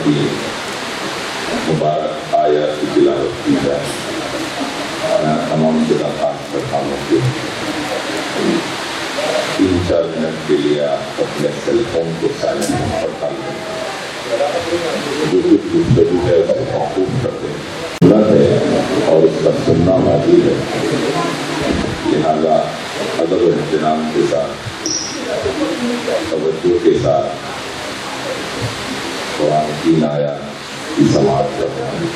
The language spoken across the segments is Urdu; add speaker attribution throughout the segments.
Speaker 1: کی مبارک آیات کی تلاوت کی جائے. میں تمام خطابات پڑھاؤں کے 3-4 منٹ کے لیے آپ اپنے سیل فون کو سائلنٹ پر ڈال دیں. جو کچھ گفتگو ہے اسے محفوظ کر دیں. سنت ہے اور اس کا سننا واجب ہے، لہذا ادب و احترام کے ساتھ توجہ کے ساتھ قرآن کی آیات کی سماعت کرنا ہے.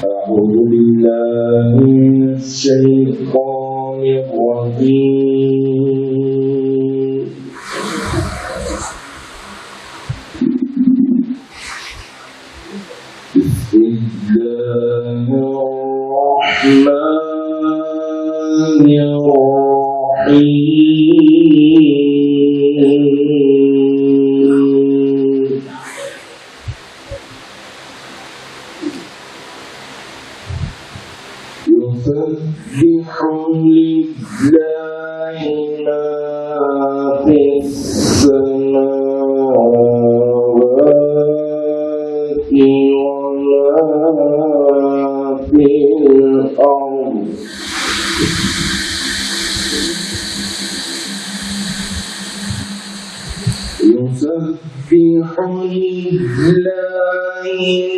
Speaker 2: أعوذ بالله من الشيطان الرجيم. بسم الله الرحمن الرحيم. يسبح لله ما في السماوات وما في الأرض. يسبح لله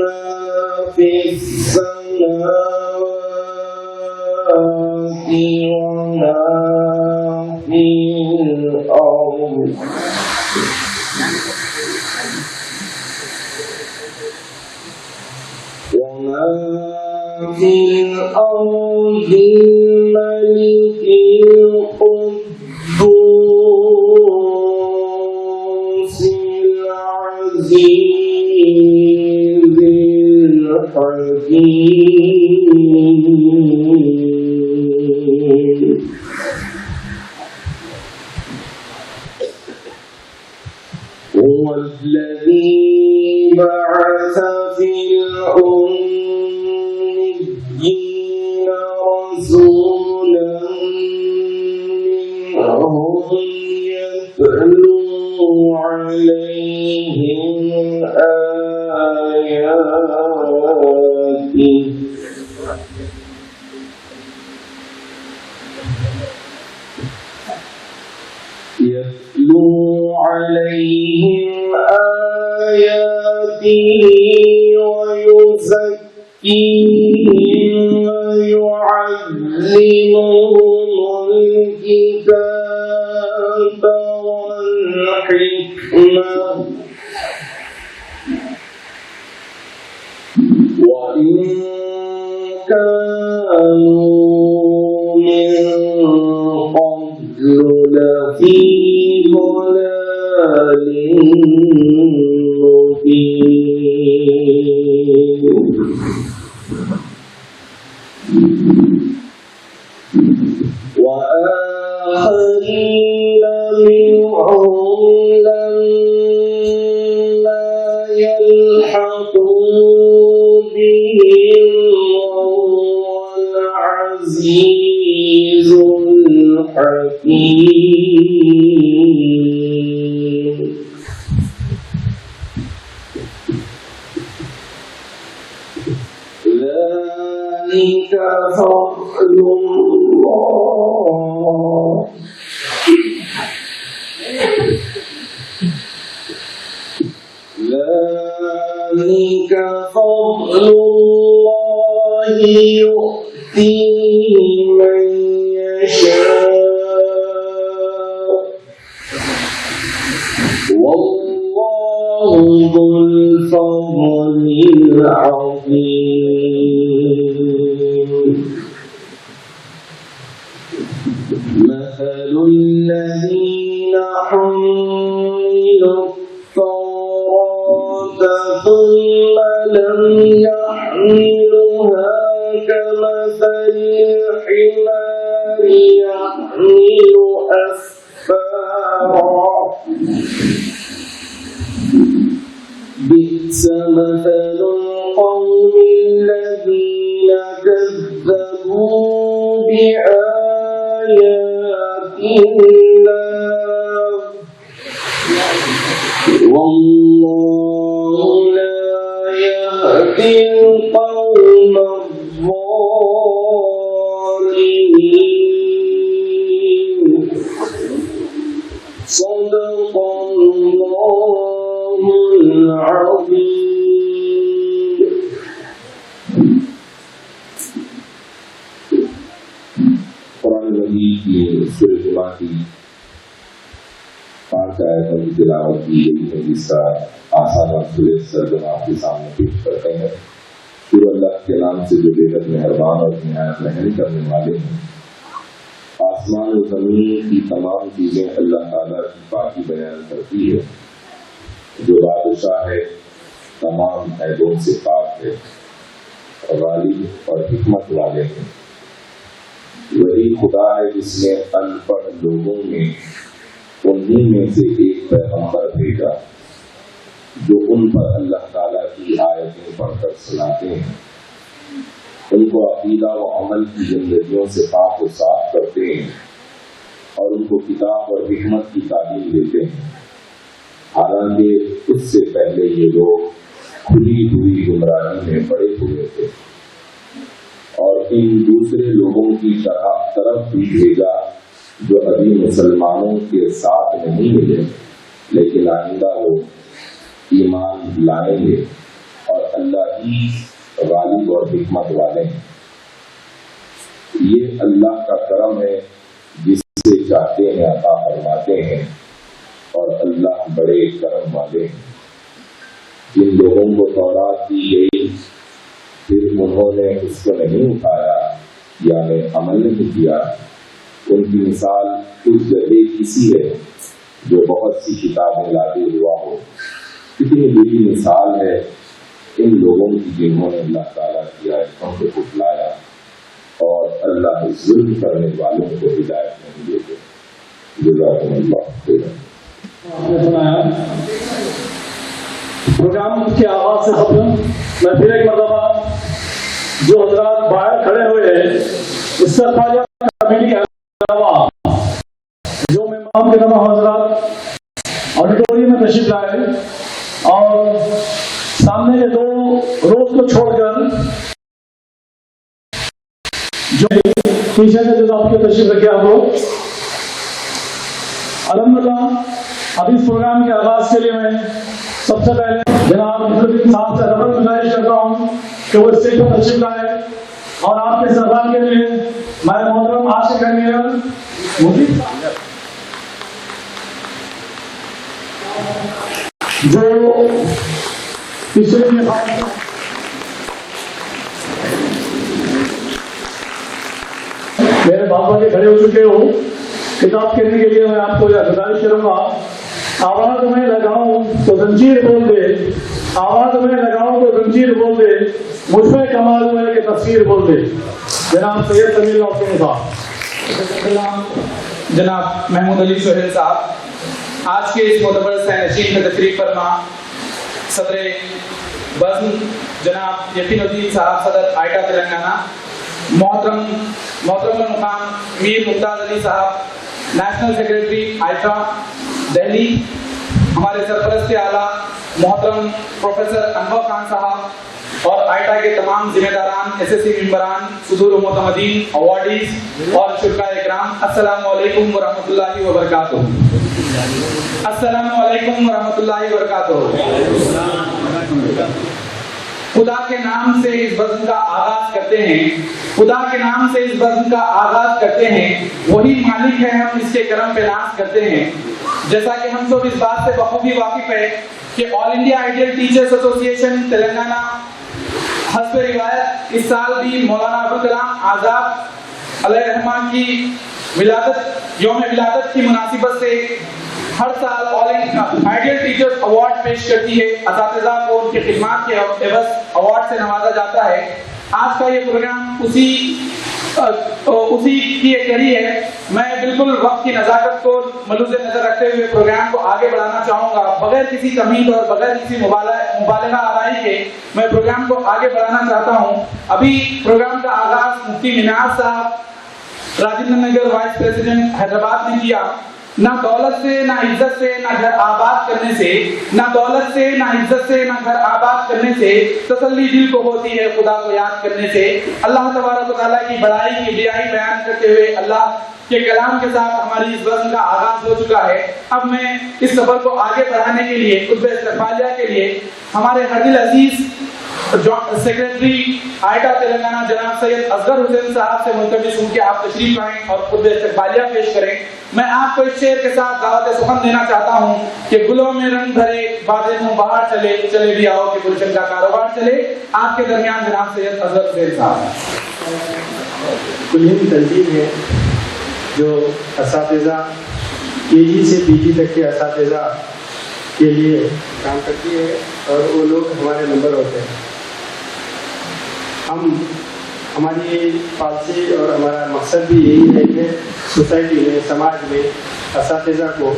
Speaker 2: ما في السماوات وما في الأرض. وما في الأرض الملك القدوس العزيز الحكيم. هو الذي بعث في الأميين رسولا منهم يتلو عليهم آياته ويزكيهم ويعلمهم الكتاب والحكمة وإن كانوا من قبل لفي ضلال مبين. وآخرين منهم لما يلحقوا بهم وهو العزيز الحكيم. ذلك فضل الله ذلك فضل الله يؤتيه من يشاء والله ذو الفضل العظيم. مثل الذين حملوا التوراة ثم لم يحملوها كمثل الحمار يحمل أسفارا بئس مثل القوم الذين كذبوا بآيات الله والله تهدي القوم الظالمين. صدق الله العظيم.
Speaker 1: قرآن مجید کی سورہ جمعہ کی 5 آیتوں کی تلاوت کی گئی ہے، جس کا آسان اور سلیس سرگم آپ کے سامنے پیش کرتے ہیں۔ شروع اللہ کے نام سے جو بے حد مہربان اور نہایت رحم کرنے والے ہیں۔ آسمان و زمین کی تمام چیزیں اللہ تعالیٰ کی پاکی بیان کرتی ہے، جو بادشاہ ہے، تمام عیبوں سے پاک ہے، غالب اور حکمت والے ہیں۔ وہی خدا ہے جس نے ان پڑھ لوگوں میں انہی میں سے ایک پیغمبر بھیجا جو ان پر اللہ تعالیٰ کی آیتیں پڑھ کر سناتے ہیں، ان کو عقیدہ و عمل کی زندگیوں سے پاک و صاف کرتے ہیں اور ان کو کتاب اور حکمت کی تعلیم دیتے ہیں، حالانکہ اس سے پہلے یہ لوگ کھلی ہوئی گمراہی میں پڑے ہوئے تھے۔ اور ان دوسرے لوگوں کی طرف بھی بھیجا جو ابھی مسلمانوں کے ساتھ نہیں ملے، لیکن آئندہ وہ ایمان لائیں گے اور اللہ ہی غالب اور حکمت والے ہیں۔ یہ اللہ کا کرم ہے، جس سے چاہتے ہیں عطا فرماتے ہیں، اور اللہ بڑے کرم والے ہیں۔ جن لوگوں کو تورات دی گئی پھر انہوں نے اس کو نہیں اٹھایا یعنی عمل نہیں کیا، ان کی مثال اس جگہ کسی ہے جو بہت سی کتابیں لاتے ہوا ہو۔ کتنی بری مثال ہے ان لوگوں کی جنہوں نے اللہ تعالیٰ کی آیتوں کو جھٹلایا اور اللہ ظلم کرنے والوں کو ہدایت نہیں دیتے۔ جزاکم اللہ خیرا۔
Speaker 3: آپ نے سنایا پروگرام کے آغاز سے قبل میں پھر ایک مرتبہ جو حضرات باہر کھڑے ہوئے ہیں اس سے خواجہ کمیٹی کے علاوہ جو مہمان کے تمام حضرات آڈیٹوریم میں تشریف لائے اور سامنے کے 2 روز کو چھوڑ کر جو پیچھے سے جو آپ کے تشریف رکھے آپ لوگ الحمدللہ اب اس پروگرام کے آغاز کے لیے میں سب سے پہلے جناب صاحب سے ربط گزارش کرتا ہوں کہ وہ اسٹیج پر تشریف لائے اور آپ کے سربراہ کے لیے میں محترم عاشق امیر مجید جو پچھلے میرے بابا جی کھڑے ہو چکے ہو کتاب کہنے کے لیے میں آپ کو گزارش کروں گا آواز میں لگاؤں تو زنجیر بول دے، آواز میں لگاؤں تو زنجیر بول دے، مجھ میں کمال ہوا ہے کہ تفسیر بول دے۔ جناب سید سمیع الحسین صاحب،
Speaker 4: جناب محمود علی سہیل صاحب، آج کے اس معتبر سہنشین میں تشریف فرما صدر بزم جناب یقین الدین صاحب صدر آئٹا تلنگانہ، محترم المقام میر ممتاز علی صاحب نیشنل سیکریٹری آئٹا دہلی، ہمارے سرپرست اعلیٰ محترم پروفیسر انور خان صاحب اور آئٹا کے تمام ذمہ داران، SSC ممبران، صدور معتمدین، اوارڈیز اور شرکاء اکرام، السلام علیکم ورحمۃ اللہ وبرکاتہ۔ السلام علیکم ورحمۃ اللہ وبرکاتہ۔ خدا کے نام سے اس بزم کا آغاز کرتے ہیں، خدا کے نام سے اس بزم کا آغاز کرتے ہیں، وہی مالک ہے، ہم اس کے کرم پہ ناز کرتے ہیں۔ جیسا کہ ہم سب اس بات سے بخوبی واقف ہے کہ آل انڈیا آئیڈیل ٹیچرز ایسوسی ایشن تلنگانہ حسب روایت اس سال بھی مولانا ابوالکلام آزاد علیہ الرحمہ کی یوم ولادت کی مناسبت سے ہر سال آل انڈیا آئیڈیل ٹیچرز ایوارڈ پیش کرتی ہے، اساتذہ کو ان کی خدمات کے عوض ایوارڈ سے نوازا جاتا ہے۔ آج کا یہ پروگرام اسی کی ایک کڑی ہے۔ میں بالکل وقت کی نزاکت کو ملوز نظر رکھتے ہوئے پروگرام کو آگے بڑھانا چاہوں گا، بغیر کسی تمہید اور بغیر کسی مبالغہ آرائی کے میں پروگرام کو آگے بڑھانا چاہتا ہوں۔ ابھی پروگرام کا آغاز مفتی مناز صاحب راجندر نگر وائس پریزیڈنٹ حیدرآباد نے کیا۔ نہ دولت سے نہ عزت سے نہ گھر آباد کرنے سے، نہ دولت سے نہ عزت سے نہ گھر آباد کرنے سے تسلی دل کو ہوتی ہے خدا کو یاد کرنے سے۔ اللہ تبارک و تعالیٰ کی بڑائی کی بیائی بیان کرتے ہوئے اللہ کے کلام کے ساتھ ہماری اس وزن کا آغاز ہو چکا ہے۔ اب میں اس سفر کو آگے بڑھانے کے لیے خطبہ استقبالیہ کے لیے ہمارے ہر دل عزیز سیکریٹری آئٹا تلنگانہ جناب سید اصغر حسین صاحب سے ملتمس ہوں کہ آپ تشریف لائیں اور خطبہ استقبالیہ پیش کریں۔ میں آپ کو اس شعر کے ساتھ دعوت سخن دینا چاہتا ہوں کہ گلوں میں رنگ بھرے بادیں ہوں باہر چلے، چلے بھی آؤ کہ گلشن کا کاروبار چلے۔ آپ کے درمیان جناب سید اصغر حسین صاحب۔
Speaker 5: کلین تنظیم ہے جو اساتذہ کے جی سے پی جی تک کے اساتذہ کے لیے کام کرتی ہے اور وہ لوگ ہمارے ممبر ہوتے ہیں۔ ہماری پالیسی اور ہمارا مقصد بھی یہی ہے کہ سوسائٹی میں، سماج میں اساتذہ کو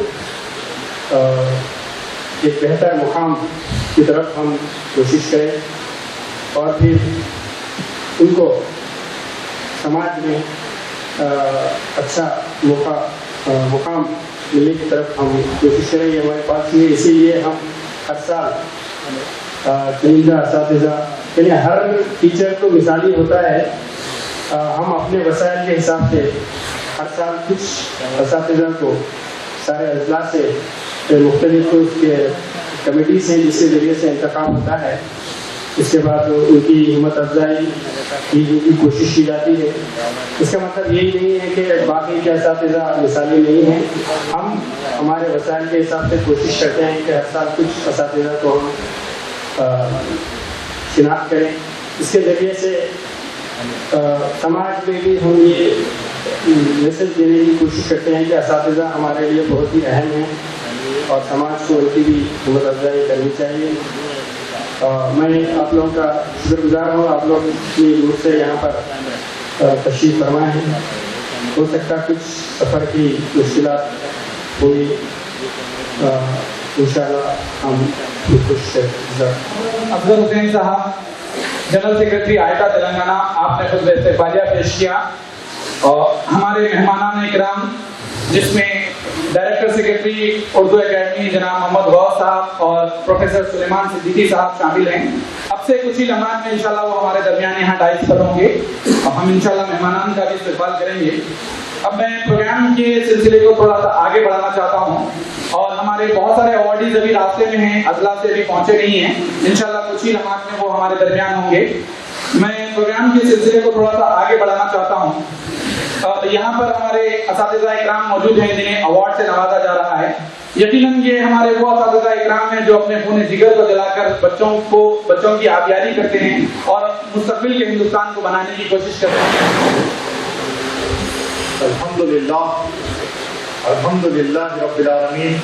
Speaker 5: ایک بہتر مقام کی طرف ہم کوشش کریں اور پھر ان کو سماج میں اچھا مقام ملنے کی طرف ہم کوشش کریں۔ یہ ہمارے پاس ہے، اسی لیے ہم ہر سال چنندہ اساتذہ، یعنی ہر ٹیچر کو مثالی ہوتا ہے، ہم اپنے وسائل کے حساب سے ہر سال کچھ اساتذہ کو سارے اضلاع سے مختلف اس کے کمیٹیز ہیں جس کے ذریعے سے انتخاب ہوتا ہے۔ اس کے بعد ان کی ہمت افزائی کی کوشش کی جاتی ہے۔ اس کا مطلب یہی نہیں ہے کہ باقی کے اساتذہ مثالی نہیں ہیں، ہم ہمارے وسائل کے حساب سے کوشش کرتے ہیں کہ ہر سال کچھ اساتذہ کو ہم شناخت کریں۔ اس کے ذریعے سے سماج میں بھی ہم یہ میسج دینے کی کوشش کرتے ہیں کہ اساتذہ ہمارے لیے بہت ہی اہم ہیں اور سماج کو ان کی بھی ہمت افزائی کرنی چاہیے۔ میں آپ لوگوں کا شکر گزار ہوں، آپ لوگ اتنی دور سے یہاں پر تشریف فرمائے ہیں۔ ہو سکتا کچھ سفر کی مشکلات ہوئی، انشاءاللہ ہم خوش ہیں۔
Speaker 4: اصغر حسین صاحب جنرل سیکرٹری آئٹا تلنگانہ، آپ نے خطبہ استقبالیہ پیش کیا اور ہمارے مہمانان اکرام جس میں ڈائریکٹر سیکرٹری اردو اکیڈمی جناب محمد غوث صاحب اور پروفیسر سلیمان صدیقی صاحب شامل ہیں۔ اب سے کچھ ہی لمحات میں انشاءاللہ وہ ہمارے درمیان یہاں ڈائز پر ہوں گے اور ہم انشاءاللہ مہمانان کا بھی استقبال کریں گے۔ اب میں پروگرام کے سلسلے کو تھوڑا سا آگے بڑھانا چاہتا ہوں اور ہمارے بہت سارے ایوارڈیز ابھی راستے میں ہیں، اضلاع سے ابھی پہنچے نہیں ہیں، انشاءاللہ کچھ ہی لمحات میں وہ ہمارے درمیان ہوں گے۔ میں پروگرام کے سلسلے کو تھوڑا سا آگے بڑھانا چاہتا ہوں۔ یہاں پر ہمارے اساتذہ اکرام موجود ہیں جنہیں ایوارڈ سے نوازا جا رہا ہے۔ یقیناً یہ ہمارے وہ اساتذہ اکرام ہیں جو اپنے خون جگر کو جلا کر بچوں کی آبیاری کرتے ہیں اور مستقبل کے ہندوستان کو بنانے کی کوشش کرتے ہیں۔
Speaker 6: الحمدللہ رب العالمین،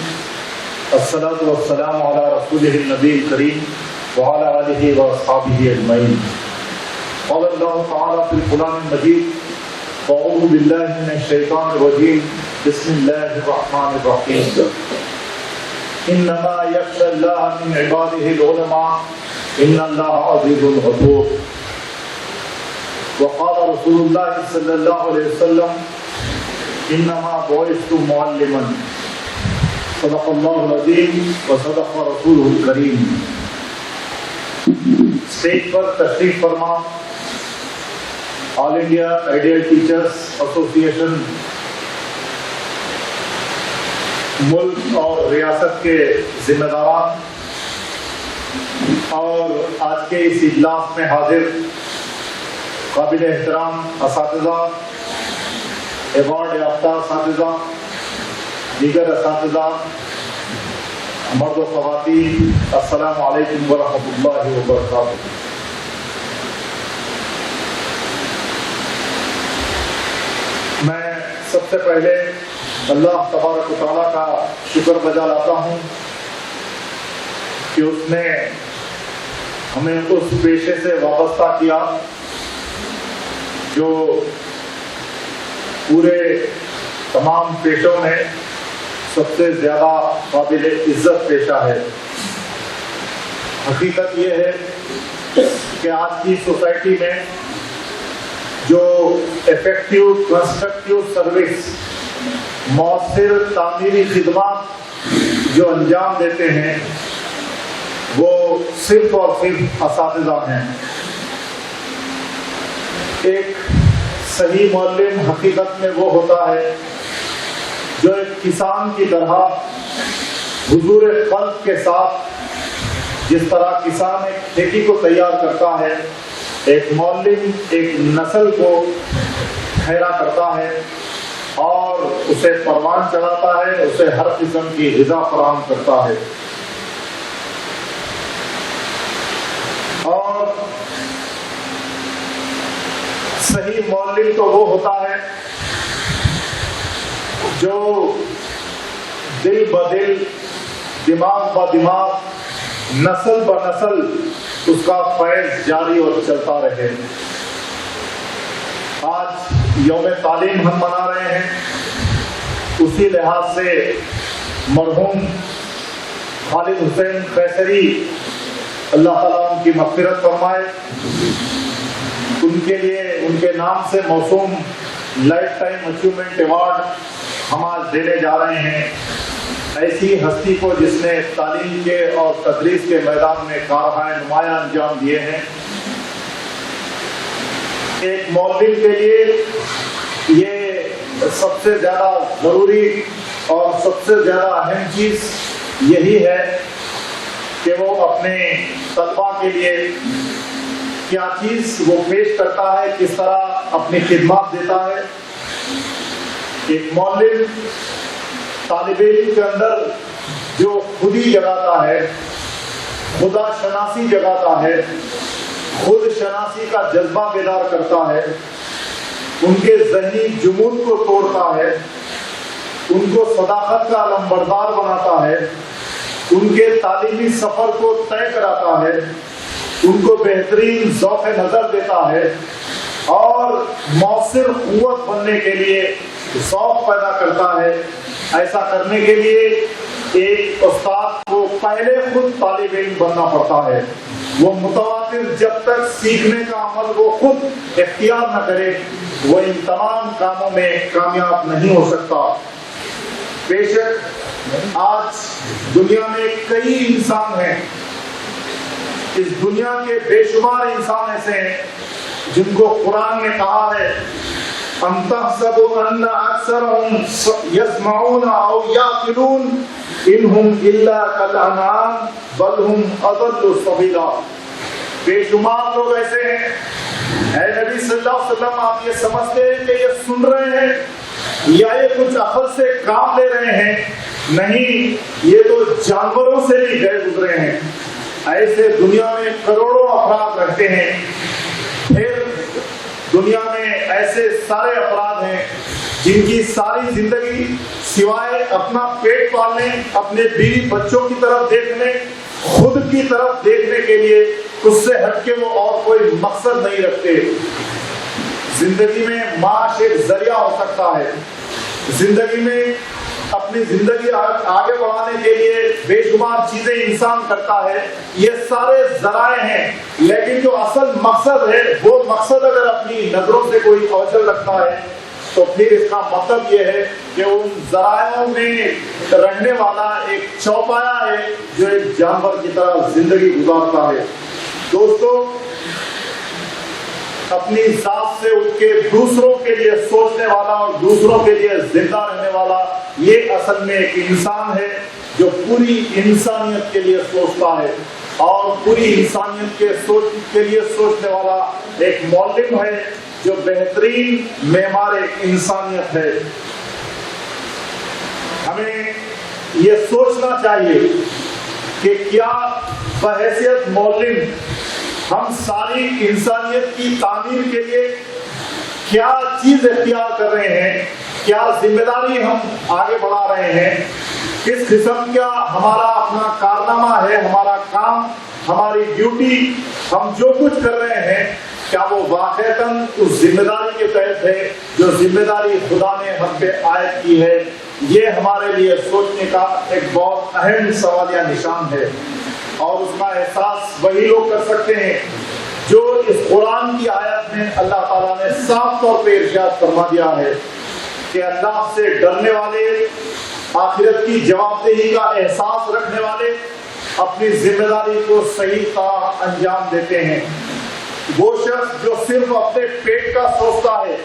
Speaker 6: الصلاۃ والسلام علی رسولہ النبی الکریم وعلی آلہ واصحابہ اجمعین۔ قال اللہ تعالی فی القرآن المجید اعوذ باللہ من الشیطان الرجیم بسم اللہ الرحمن الرحیم انما یخشی اللہ من عبادہ العلماء ان اللہ عزیز غفور۔ وقال رسول اللہ صلی اللہ علیہ وسلم انما بعثت معلما صدق اللہ العظیم وصدق رسولہ الکریم۔ اسٹیج پر تشریف فرما آل انڈیا آئیڈیل ٹیچرز ایسوسی ایشن ملک اور ریاست کے ذمہ داران اور آج کے اس اجلاس میں حاضر قابل احترام اساتذہ، ایوارڈ یافتہ اساتذہ، دیگر اساتذہ، مرد و خواتین، السلام علیکم ورحمۃ اللہ وبرکاتہ۔ میں سب سے پہلے اللہ تبارک و تعالیٰ کا شکر بجا لاتا ہوں کہ اس نے ہمیں اس پیشے سے وابستہ کیا جو پورے تمام پیشوں میں سب سے زیادہ قابل عزت پیشہ ہے۔ حقیقت یہ ہے کہ آج کی سوسائٹی میں جو افیکٹو کنسٹرکٹیو سروس مؤثر تعمیری خدمات جو انجام دیتے ہیں وہ صرف اور صرف اساتذہ ہیں۔ ایک صحیح معلم حقیقت میں وہ ہوتا ہے جو ایک کسان کی طرح حضور قلب کے ساتھ، جس طرح کسان ایک کھیتی کو تیار کرتا ہے، ایک معلم ایک نسل کو ٹھہرا کرتا ہے اور اسے پروان چڑھاتا ہے، اسے ہر قسم کی غذا فراہم کرتا ہے۔ اور صحیح معلم تو وہ ہوتا ہے جو دل بدل، دماغ بدماغ، نسل بنسل اس کا فیض جاری اور چلتا رہے۔ آج یوم تعلیم ہم منا رہے ہیں، اسی لحاظ سے مرحوم خالد حسین قیصری اللہ تعالیٰ ان کی مغفرت فرمائے، ان کے لیے ان کے نام سے موسوم لائف ٹائم اچیومنٹ ایوارڈ ہم آج دینے جا رہے ہیں ایسی ہستی کو جس نے تعلیم کے اور تدریس کے میدان میں کارہائے نمایاں انجام دیے ہیں۔ ایک معلم کے لیے یہ سب سے زیادہ ضروری اور سب سے زیادہ اہم چیز یہی ہے کہ وہ اپنے طلباء کے لیے کیا چیز وہ پیش کرتا ہے، کس طرح اپنی خدمات دیتا ہے۔ ایک معلم طالب علم کے اندر جو خودی جگاتا ہے، خدا شناسی جگاتا ہے، خود شناسی کا جذبہ بیدار کرتا ہے، ان کے ذہنی جمود کو توڑتا ہے، ان کو صداقت کا علمبردار بناتا ہے، ان کے تعلیمی سفر کو طے کراتا ہے، ان کو بہترین ذوق نظر دیتا ہے اور مؤثر قوت بننے کے لیے ذوق پیدا کرتا ہے۔ ایسا کرنے کے لیے ایک استاد کو پہلے خود طالب علم بننا پڑتا ہے۔ وہ متواتر جب تک سیکھنے کا عمل وہ خود اختیار نہ کرے، وہ ان تمام کاموں میں کامیاب نہیں ہو سکتا۔ بے شک آج دنیا میں کئی انسان ہیں، اس دنیا کے بے شمار انسان ایسے ہیں جن کو قرآن نے کہا ہے أَمْ تَحْسَبُ أَنَّ أَكْثَرَهُمْ يَسْمَعُونَ أَوْ يَعْقِلُونَ إِنْ هُمْ إِلَّا كَالْأَنْعَامِ بَلْ هُمْ أَضَلُّ سَبِيلًا۔ بے شمار لوگ ایسے ہیں، اے نبی صلی اللہ علیہ وسلم آپ یہ سمجھتے ہیں کہ یہ سن رہے ہیں یا یہ کچھ عقل سے کام لے رہے ہیں؟ نہیں، یہ تو جانوروں سے بھی غیر گزرے ہیں۔ ایسے دنیا میں کروڑوں افراد رہتے ہیں، پھر دنیا میں ایسے سارے افراد ہیں جن کی ساری زندگی سوائے اپنا پیٹ پالنے، اپنے بیوی بچوں کی طرف دیکھنے، خود کی طرف دیکھنے کے لیے اس سے ہٹ کے وہ اور کوئی مقصد نہیں رکھتے۔ زندگی میں معاش ایک ذریعہ ہو سکتا ہے، زندگی میں اپنی زندگی آگے بڑھانے کے لیے بے شمار چیزیں انسان کرتا ہے، یہ سارے ذرائع ہیں، لیکن جو اصل مقصد ہے وہ مقصد اگر اپنی نظروں سے کوئی اوجھل رکھتا ہے تو پھر اس کا مطلب یہ ہے کہ ان ذرائعوں میں رہنے والا ایک چوپایا ہے جو ایک جانور کی طرح زندگی گزارتا ہے۔ دوستو، اپنی ذات سے اٹھ کے دوسروں کے لیے سوچنے والا اور دوسروں کے لیے زندہ رہنے والا یہ اصل میں ایک انسان ہے جو پوری انسانیت کے لیے سوچتا ہے، اور پوری انسانیت کے لیے سوچنے والا ایک معلم ہے جو بہترین معمار انسانیت ہے۔ ہمیں یہ سوچنا چاہیے کہ کیا بحیثیت معلم ہم ساری انسانیت کی تعمیر کے لیے کیا چیز اختیار کر رہے ہیں، کیا ذمہ داری ہم آگے بڑھا رہے ہیں، کس قسم کا ہمارا اپنا کارنامہ ہے، ہمارا کام، ہماری ڈیوٹی، ہم جو کچھ کر رہے ہیں کیا وہ واقعتاً اس ذمہ داری کے تحت ہے جو ذمہ داری خدا نے ہم پہ عائد کی ہے؟ یہ ہمارے لیے سوچنے کا ایک بہت اہم سوالیہ نشان ہے، اور اس کا احساس وہی لوگ کر سکتے ہیں جو اس قرآن کی آیت میں اللہ تعالیٰ نے صاف طور پہ ارشاد فرما دیا ہے کہ اللہ سے ڈرنے والے، آخرت کی جواب دہی کا احساس رکھنے والے اپنی ذمہ داری کو صحیح طرح انجام دیتے ہیں۔ وہ شخص جو صرف اپنے پیٹ کا سوچتا ہے،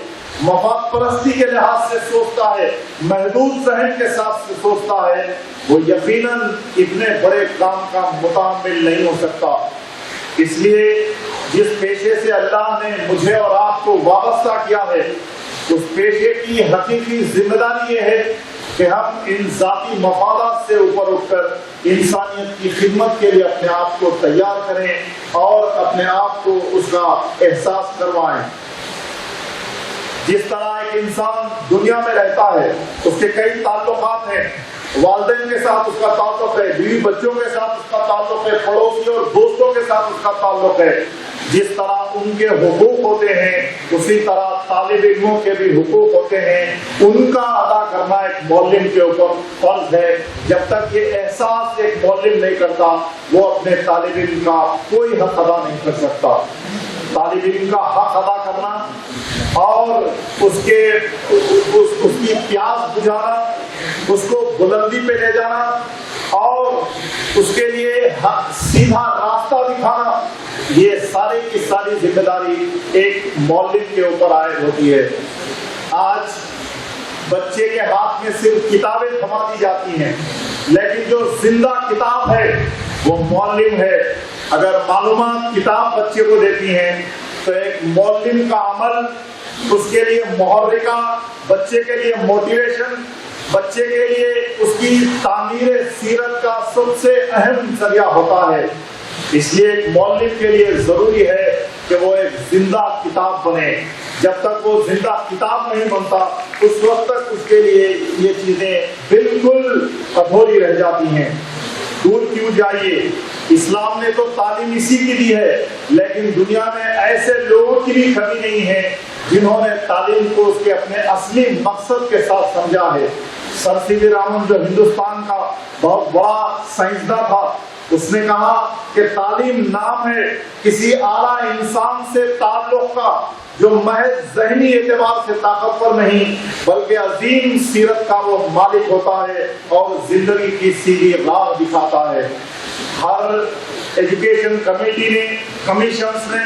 Speaker 6: مفاد پرستی کے لحاظ سے سوچتا ہے، محدود ذہن کے ساتھ سوچتا ہے، وہ یقیناً اتنے بڑے کام کا متعامل نہیں ہو سکتا۔ اس لیے جس پیشے سے اللہ نے مجھے اور آپ کو وابستہ کیا ہے، اس پیشے کی حقیقی ذمہ داری یہ ہے کہ ہم ان ذاتی مفادات سے اوپر اٹھ کر انسانیت کی خدمت کے لیے اپنے آپ کو تیار کریں اور اپنے آپ کو اس کا احساس کروائیں۔ جس طرح ایک انسان دنیا میں رہتا ہے، اس کے کئی تعلقات ہیں، والدین کے ساتھ اس کا تعلق ہے، بیوی بچوں کے ساتھ اس کا تعلق ہے، پڑوسی اور دوستوں کے ساتھ اس کا تعلق ہے۔ جس طرح ان کے حقوق ہوتے ہیں، اسی طرح طالب علموں کے بھی حقوق ہوتے ہیں، ان کا ادا کرنا ایک معلم کے اوپر فرض ہے۔ جب تک یہ احساس ایک معلم نہیں کرتا، وہ اپنے طالب علم کا کوئی حق ادا نہیں کر سکتا۔ طالب علم کا حق ادا کرنا اور اس کی پیاس بجھانا، اس کو بلندی پہ لے جانا اور اس کے لیے سیدھا راستہ دکھانا، یہ ساری کی ساری ذمہ داری ایک معلم کے اوپر عائد ہوتی ہے۔ آج بچے کے ہاتھ میں صرف کتابیں تھما دی جاتی ہیں، لیکن جو زندہ کتاب ہے وہ معلم ہے۔ اگر معلومات کتاب بچے کو دیتی ہیں تو ایک معلم کا عمل اس کے لیے محرکہ، بچے کے لیے موٹیویشن، بچے کے لیے اس کی تعمیر سیرت کا سب سے اہم ذریعہ ہوتا ہے۔ اس لیے ایک معلم کے لیے ضروری ہے کہ وہ ایک زندہ کتاب بنے۔ جب تک وہ زندہ کتاب نہیں بنتا، اس وقت تک اس کے لیے یہ چیزیں بالکل ادھوری رہ جاتی ہیں۔ دور کیوں جائیے، اسلام نے تو تعلیم اسی کی دی ہے، لیکن دنیا میں ایسے لوگوں کی بھی کمی نہیں ہے جنہوں نے تعلیم کو اس کے اپنے اصلی مقصد کے ساتھ سمجھا ہے۔ سر سی وی رامن جو ہندوستان کا بہت بڑا سائنسداں تھا، اس نے کہا کہ تعلیم نام ہے کسی اعلیٰ انسان سے تعلق کا جو محض ذہنی اعتبار سے طاقتور نہیں بلکہ عظیم سیرت کا وہ مالک ہوتا ہے اور زندگی کی سیدھی راہ دکھاتا ہے۔ ہر ایجوکیشن کمیٹی نے، کمیشنز نے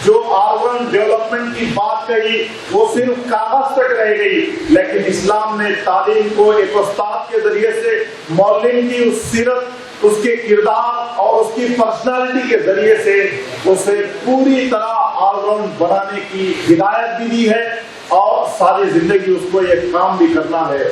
Speaker 6: جو آربن ڈیولپمنٹ کی بات کہی وہ صرف کاغذ تک رہ گئی، لیکن اسلام نے تعلیم کو ایک استاد کے ذریعے سے معلم کی اس سیرت، اس کے کردار اور اس کی پرسنالٹی کے ذریعے سے اسے پوری طرح آل راؤنڈ بنانے کی ہدایت بھی دی ہے اور ساری زندگی اس کو یہ کام بھی کرنا ہے۔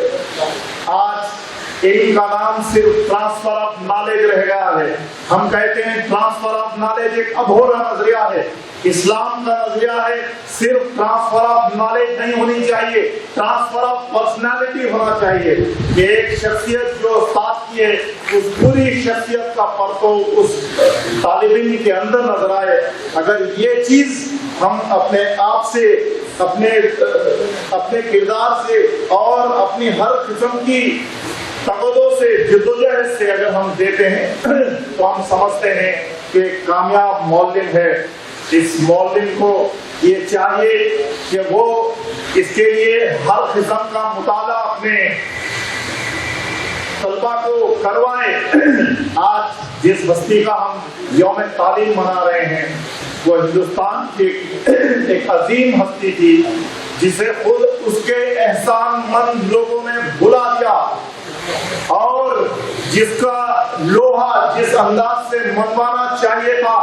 Speaker 6: آج علم کا نام صرف ٹرانسفر آف نالج رہ گیا ہے۔ ہم کہتے ہیں ٹرانسفر آف نالج ایک ابھورا نظریہ ہے۔ اسلام کا نظریہ ہے صرف ٹرانسفر آف نالج نہیں ہونی چاہیے، ٹرانسفر آف پرسنالٹی ہونا چاہیے کہ ایک شخصیت جو استاد کی ہے اس پوری شخصیت کا پرتو اس طالب علم کے اندر نظر آئے۔ اگر یہ چیز ہم اپنے آپ سے، اپنے کردار سے اور اپنی ہر قسم کی تقاضوں سے، جدوجہد سے اگر ہم دیتے ہیں تو ہم سمجھتے ہیں کہ ایک کامیاب معلم ہے۔ اس معلم کو یہ چاہیے کہ وہ اس کے لیے ہر قسم کا مطالعہ اپنے طلبہ کو کروائے۔ آج جس بستی کا ہم یوم تعلیم منا رہے ہیں وہ ہندوستان کی ایک عظیم ہستی تھی جسے خود اس کے احسان مند لوگوں نے بھلا دیا اور جس کا لوہا جس انداز سے منوانا چاہیے تھا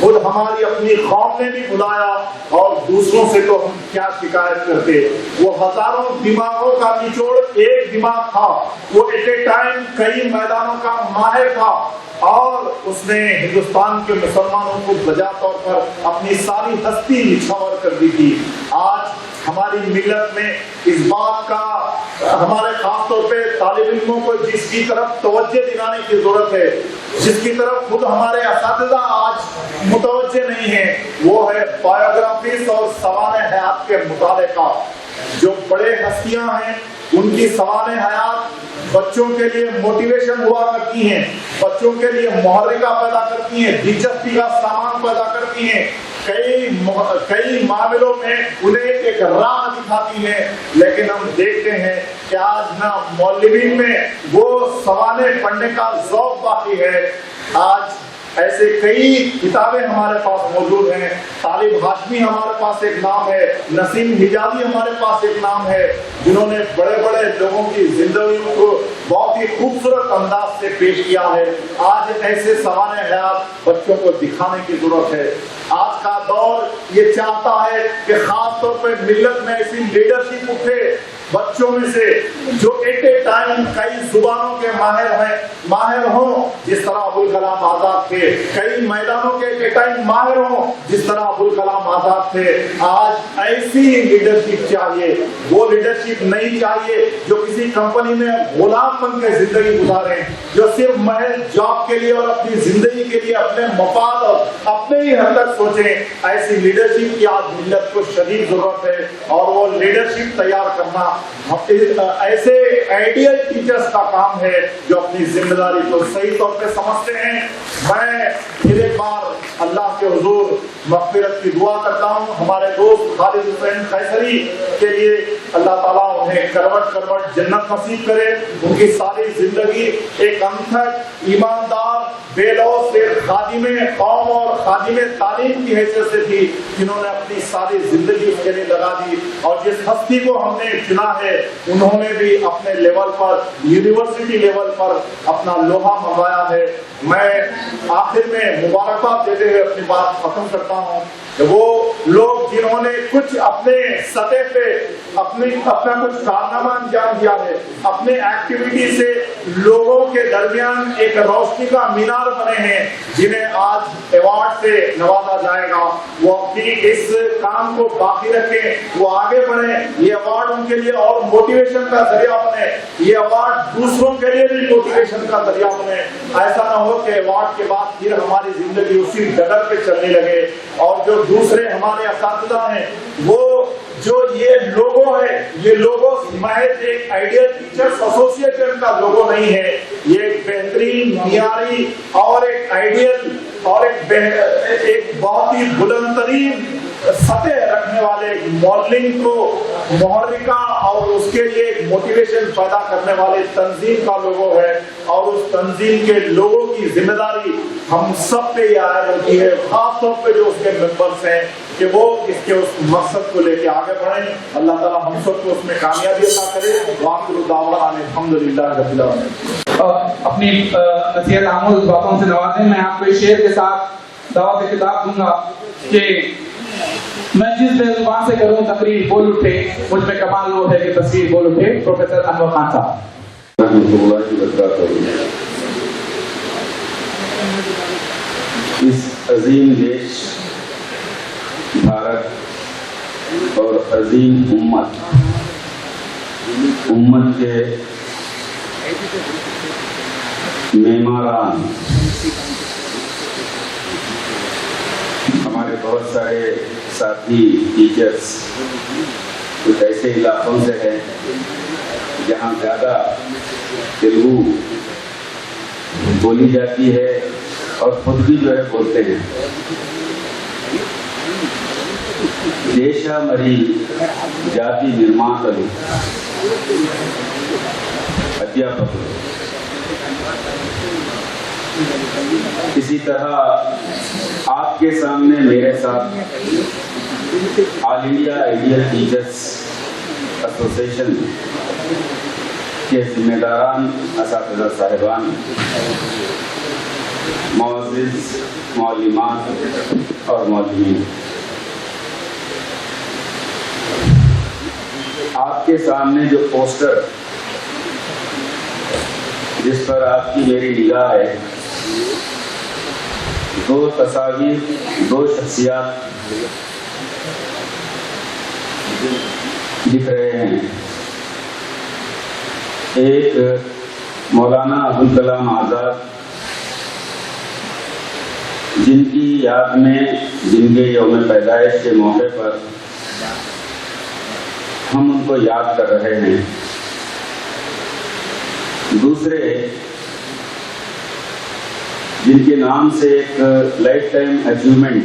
Speaker 6: خود ہماری اپنی قوم نے بھی بلایا، اور دوسروں سے تو ہم کیا شکایت کرتے۔ وہ ہزاروں دماغوں کا نچوڑ ایک دماغ تھا، وہ ایٹ اے ٹائم کئی میدانوں کا ماہر تھا اور اس نے ہندوستان کے مسلمانوں کو بجا طور پر اپنی ساری ہستی نچھاور کر دی تھی۔ آج ہماری ملت میں اس بات کا، ہمارے خاص طور پہ طالب علموں کو جس کی طرف توجہ دلانے کی ضرورت ہے، جس کی طرف خود ہمارے اساتذہ آج متوجہ نہیں ہیں، وہ ہے بایوگرافیز اور سوانح حیات کے مطالعے کا۔ جو بڑے ہستیاں ہیں ان کی سوانح حیات بچوں کے لیے موٹیویشن ہوا کرتی ہیں، بچوں کے لیے محرکہ پیدا کرتی ہیں، دلچسپی کا سامان پیدا کرتی ہیں۔ کئی معاملوں میں انہیں ایک راہ دکھاتی ہیں، لیکن ہم دیکھتے ہیں کہ آج نہ مولوین میں وہ سوالیں پڑھنے کا ذوق باقی ہے۔ آج ایسے کئی کتابیں ہمارے پاس موجود ہیں، طالب ہاشمی ہمارے پاس ایک نام ہے، نسیم حجازی ہمارے پاس ایک نام ہے، جنہوں نے بڑے بڑے لوگوں کی زندگیوں کو بہت ہی خوبصورت انداز سے پیش کیا ہے۔ آج ایسے سوال حیات بچوں کو دکھانے کی ضرورت ہے۔ آج کا دور یہ چاہتا ہے کہ خاص طور پہ ملت میں ایسی لیڈرشپ اٹھے بچوں میں سے جو ایٹ اے ٹائم کئی زبانوں کے ماہر ہوں، جس طرح ابوالکلام آزاد تھے، کئی میدانوں کے ایٹ اے ٹائم ماہر ہوں، جس طرح ابوالکلام آزاد تھے۔ آج ایسی لیڈرشپ چاہیے، وہ لیڈرشپ نہیں چاہیے جو کسی کمپنی میں غلام بن کے زندگی گزاریں، جو صرف محض جاب کے لیے اور اپنی زندگی کے لیے اپنے مفاد اور اپنے ہی حد تک سوچیں۔ ایسی لیڈرشپ کی آج ملت کو شدید ضرورت ہے، اور وہ لیڈرشپ تیار کرنا ایسے آئیڈیل ٹیچرز کا کام ہے جو اپنی ذمہ داری کو صحیح طور پہ سمجھتے ہیں۔ میں پھر ایک بار اللہ کے حضور مغفرت کی دعا کرتا ہوں ہمارے دوست خالد حسین قیصری کے لیے، اللہ تعالیٰ انہیں کروٹ کروٹ جنت نصیب کرے، ان کی ساری زندگی ایک انتھک ایماندار بے لوث خادم قوم اور خادم تعلیم کی حیثیت سے تھی، جنہوں نے اپنی ساری زندگی اس کے لیے لگا دی، اور جس ہستی کو ہم نے چنا ہے انہوں نے بھی اپنے لیول پر یونیورسٹی لیول پر اپنا لوہا منوایا ہے۔ میں آخر میں مبارکباد دیتے ہوئے اپنی بات ختم کرتا ہوں کہ وہ لوگ جنہوں نے کچھ اپنے سطح پہ اپنا کچھ کارنامہ انجام دیا ہے، اپنے ایکٹیویٹی سے لوگوں کے درمیان ایک روشنی کا مینار بنے ہیں، جنہیں آج ایوارڈ سے نوازا جائے گا، وہ اپنی اس کام کو باقی رکھیں، وہ آگے بڑھیں۔ یہ ایوارڈ ان کے لیے اور موٹیویشن کا ذریعہ بنے، یہ ایوارڈ دوسروں کے لیے بھی موٹیویشن کا ذریعہ بنے۔ ایسا نہ ہو کہ ایوارڈ کے بعد پھر ہماری زندگی اسی ڈگر پہ چلنے لگے، اور جو دوسرے ہمارے اساتذہ ہیں وہ جو یہ لوگو ہے، یہ لوگو محض ایک آئیڈیل ٹیچرز ایسوسی ایشن کا لوگو نہیں ہے، یہ ایک بہترین معیاری اور ایک آئیڈیل اور ایک بہت ہی بلند ترین سطح رکھنے والے ماڈلنگ کو محرکہ اور اس کے لیے ایک موٹیویشن پیدا کرنے والے تنظیم کا لوگو ہے، اور اس تنظیم کے لوگوں کی ذمہ داری ہم سب پہ یہ عائد ہوتی ہے، خاص طور پہ جو اس کے ممبرس ہیں، کہ وہ اس کے اس مقصد کو لے کے آگے بڑھیں۔ اللہ تعالیٰ ہم سب کو اس میں کامیابی عطا کرے۔ وآخر دعوانا الحمدللہ رب العالمین۔
Speaker 4: اپنی نصیحت آموز باتوں سے نوازیں۔ میں آپ کو اس شعر کے ساتھ دعوت کتاب دوں گا کہ میں جس بے زبان سے کروں تقریر بول اٹھے، مجھ میں کمال وہ ہے کہ تصویر بول اٹھے۔ پروفیسر انور خان صاحب۔
Speaker 1: رحمۃ اللہ وبرکاتہ۔ اس عظیم دیش بھارت اور عظیم امت کے معماران ہمارے بہت سارے ساتھی ٹیچرز کچھ ایسے علاقوں سے ہیں جہاں زیادہ تیلگو بولی جاتی ہے اور خود بھی جو ہے بولتے ہیں۔ دیش مری جاتی ನಿರ್ಮಾತರು ಅಧ್ಯಾಪಕರು۔ اسی طرح آپ کے سامنے میرے ساتھ آل انڈیا آئیڈیل ٹیچرز ایسوسی ایشن کے ذمہ داران، اساتذہ صاحبان، معزز معلمات اور معلمین، آپ کے سامنے جو پوسٹر جس پر آپ کی میری نگاہ ہے، دو تصاویر، دو شخصیات دکھ رہے ہیں۔ ایک مولانا ابوالکلام آزاد، جن کی یاد میں، جن کے یوم پیدائش کے موقع پر ہم ان کو یاد کر رہے ہیں۔ دوسرے جن کے نام سے ایک لائف ٹائم اچیومنٹ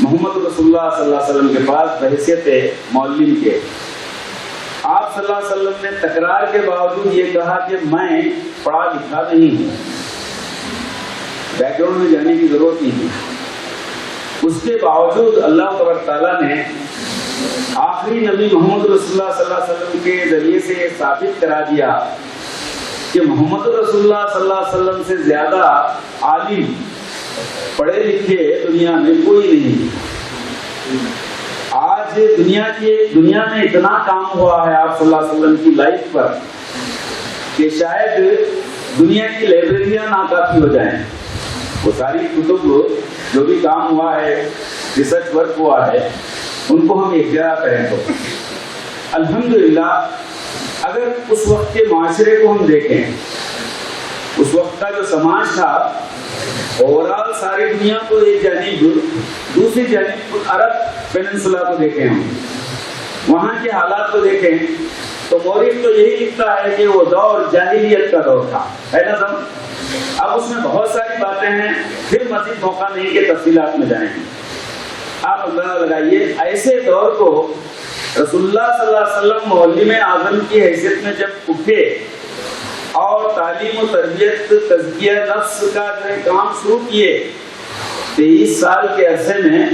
Speaker 7: محمد رسول اللہ صلی اللہ علیہ وسلم کے پاس بحیثیت معلم کے. آپ صلی اللہ علیہ وسلم نے تکرار کے باوجود یہ کہا کہ میں پڑھا لکھا نہیں ہوں, بیک گراؤنڈ میں جانے کی ضرورت نہیں ہے. اس کے باوجود اللہ تبارک تعالیٰ نے آخری نبی محمد رسول اللہ صلی اللہ علیہ وسلم کے ذریعے سے یہ ثابت کرا دیا کہ محمد رسول اللہ صلی اللہ علیہ وسلم سے زیادہ عالم پڑھے لکھے دنیا میں کوئی نہیں. آج دنیا میں اتنا کام ہوا ہے آپ صلی اللہ علیہ وسلم کی لائف پر کہ شاید دنیا کی لائبریریاں ناکافی ہو جائیں. وہ ساری کتب جو بھی کام ہوا ہے, ریسرچ ورک ہوا ہے, ان کو ہم ایک جگہ کریں تو الحمدللہ. اگر اس وقت کے معاشرے کو ہم دیکھیں, اس وقت کا جو سماج تھا, اوورال ساری دنیا کو ایک جانب, دوسری جانب عرب پیننسولا کو دیکھیں, ہم وہاں کے حالات کو دیکھیں تو مورخ تو یہی لکھتا ہے کہ وہ دور جاہلیت کا دور تھا, ہے نا سب. اب اس میں بہت ساری باتیں ہیں, پھر مزید موقع نہیں کہ تفصیلات میں جائیں. آپ اندازہ لگائیے ایسے دور کو رسول اللہ صلی اللہ علیہ وسلم معلم اعظم کی حیثیت میں جب اٹھے اور تعلیم و تربیت تزکیہ نفس کا جو کام شروع کیے, 23 سال کے عرصے میں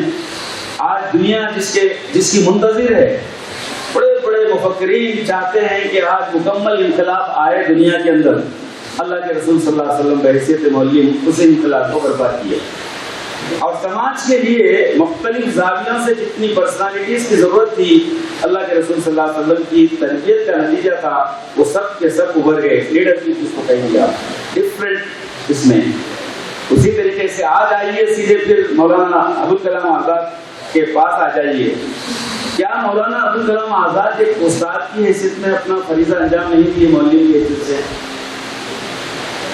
Speaker 7: آج دنیا جس کی منتظر ہے, بڑے بڑے مفکرین چاہتے ہیں کہ آج مکمل انقلاب آئے دنیا کے اندر. اللہ کے رسول صلی اللہ علیہ وسلم بحیثیت معلم اس انقلاب کو برپا کیے. اور سماج کے لیے مختلف زاویوں سے جتنی پرسنالٹیز کی ضرورت تھی, اللہ کے رسول صلی اللہ علیہ وسلم کی تربیت کا نتیجہ تھا, وہ سب کے سب ابھر گئے. لیڈرشپ جس کو کہیں گے ڈفرینٹ اس میں. اسی طریقے سے آج آئیے سیدھے پھر مولانا ابوالکلام آزاد کے پاس آ جائیے. کیا مولانا ابوالکلام آزاد ایک استاد کی حیثیت میں اپنا فریضہ انجام نہیں دیے معلم کی حیثیت سے؟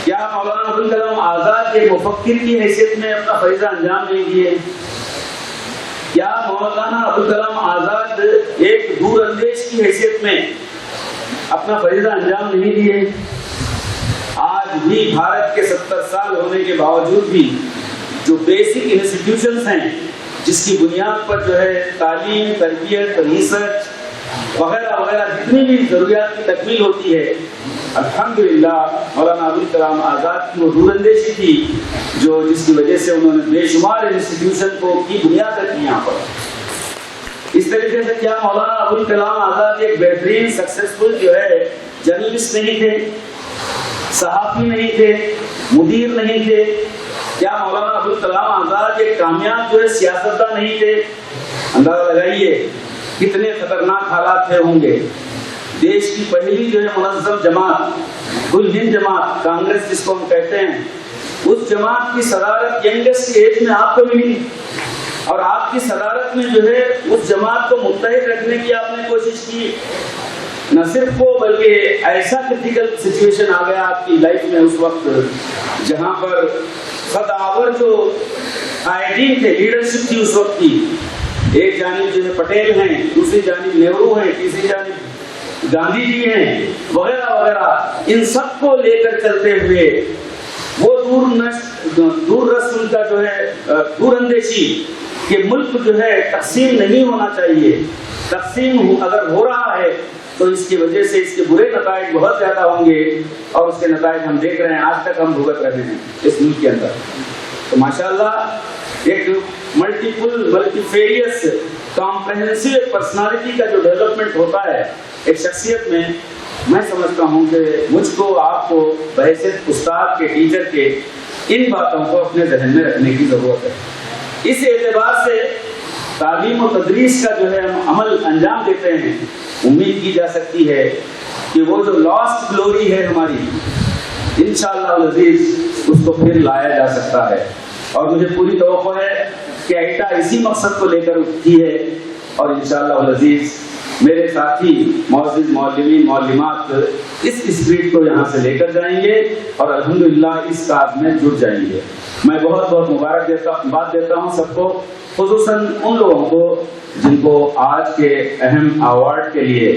Speaker 7: کیا مولانا ابوالکلام آزاد ایک مفکر کی حیثیت میں اپنا فریضہ انجام نہیں دیے؟ کیا مولانا ابوالکلام آزاد ایک دور اندیش کی حیثیت میں اپنا فریضہ انجام نہیں دیے؟ آج بھی بھارت کے 70 سال ہونے کے باوجود بھی جو بیسک انسٹیٹیوشنز ہیں جس کی بنیاد پر جو ہے تعلیم, تربیت, ریسرچ وغیرہ وغیرہ جتنی بھی ضروریات کی تکمیل ہوتی ہے, الحمدللہ مولانا ابوالکلام آزاد کی وہ دور اندیشی تھی جس کی وجہ سے انہوں نے بے شمار انسٹیٹیوشن کو کی بنیاد رکھی یہاں پر. اس طریقے سے کیا مولانا ابوالکلام آزاد ایک بہترین سکسیسفل جو ہے جرنلسٹ نہیں تھے, صحافی نہیں تھے, مدیر نہیں تھے؟ کیا مولانا ابوالکلام آزاد ایک کامیاب جو ہے سیاستدان نہیں تھے؟ اندازہ لگائیے کتنے خطرناک حالات تھے ہوں گے. دیش کی پہلی جو ہے منظم جماعت کل ہند جماعت کانگریس جس کو ہم کہتے ہیں, اس جماعت کی صدارت ینگسٹ ایج میں آپ کو ملی, اور آپ کی صدارت میں جو ہے اس جماعت کو متحد رکھنے کی آپ نے کوشش کی. نہ صرف وہ بلکہ ایسا کرٹیکل سچویشن آ گیا آپ کی لائف میں اس وقت جہاں پر خداور جو قائدین تھے, لیڈرشپ تھی اس وقت کی, ایک جانب جو ہے پٹیل ہیں, دوسری جانب نہرو ہیں, تیسری جانب گاندھی جی ہیں وغیرہ وغیرہ, ان سب کو لے کر چلتے ہوئے وہ دور رسم کا جو ہے دور اندیشی کہ ملک جو ہے تقسیم نہیں ہونا چاہیے, تقسیم اگر ہو رہا ہے تو اس کی وجہ سے اس کے برے نتائج بہت زیادہ ہوں گے, اور اس کے نتائج ہم دیکھ رہے ہیں, آج تک ہم بھگت رہے ہیں اس ملک کے اندر. تو ماشاءاللہ ایک ملٹی فیریس کمپریہنسو پرسنالٹی کا جو ڈیولپمنٹ ہوتا ہے ایک شخصیت میں سمجھتا ہوں کہ مجھ کو آپ کو بحیثیت استاد کے, ٹیچر کے, ان باتوں کو اپنے ذہن میں رکھنے کی ضرورت ہے. اس اعتبار سے تعلیم و تدریس کا جو ہے ہم عمل انجام دیتے ہیں, امید کی جا سکتی ہے کہ وہ جو لاسٹ گلوری ہے ہماری, انشاءاللہ العزیز اس کو پھر لایا جا سکتا ہے. اور مجھے پوری توقع ہے کہ ایٹا اسی مقصد کو لے کر اٹھتی ہے, اور انشاءاللہ العزیز میرے ساتھی معزز معلمین معلمات اس اسپرٹ کو یہاں سے لے کر جائیں گے اور الحمدللہ اس کاج میں جڑ جائیں گے. میں بہت بہت مبارک دیتا ہوں سب کو, خصوصاً ان لوگوں کو جن کو آج کے اہم ایوارڈ کے لیے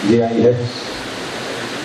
Speaker 7: JIH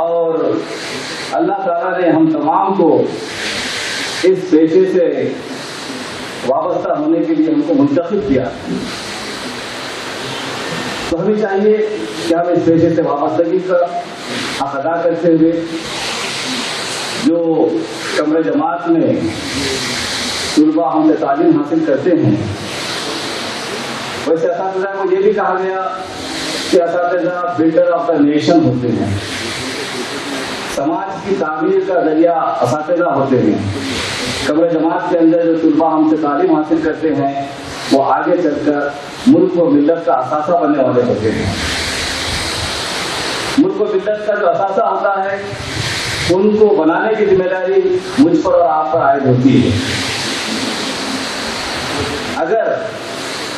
Speaker 7: اور اللہ تعالیٰ نے ہم تمام کو اس پیشے سے وابستہ ہونے کے لیے ہم کو منتخب کیا، تو ہمیں چاہیے کہ ہم اس پیشے سے وابستگی کا حق ادا کرتے ہوئے جو کمرے جماعت میں طلباء ہم سے تعلیم حاصل کرتے ہیں، ویسے اساتذہ کو یہ بھی کہا گیا کہ اساتذہ بلڈر آف دا نیشن ہوتے ہیں، سماج کی تعمیر کا ذریعہ اساتذہ ہوتے ہیں۔ کمرے جماعت کے اندر جو طلباء ہم سے تعلیم حاصل کرتے ہیں وہ آگے چل کر ملک و ملت کا اثاثہ بننے والے ہوتے ہیں۔ ملک و ملت کا جو اثاثہ ہوتا ہے ان کو بنانے کی ذمہ داری مجھ پر اور آپ پر عائد ہوتی ہے۔ اگر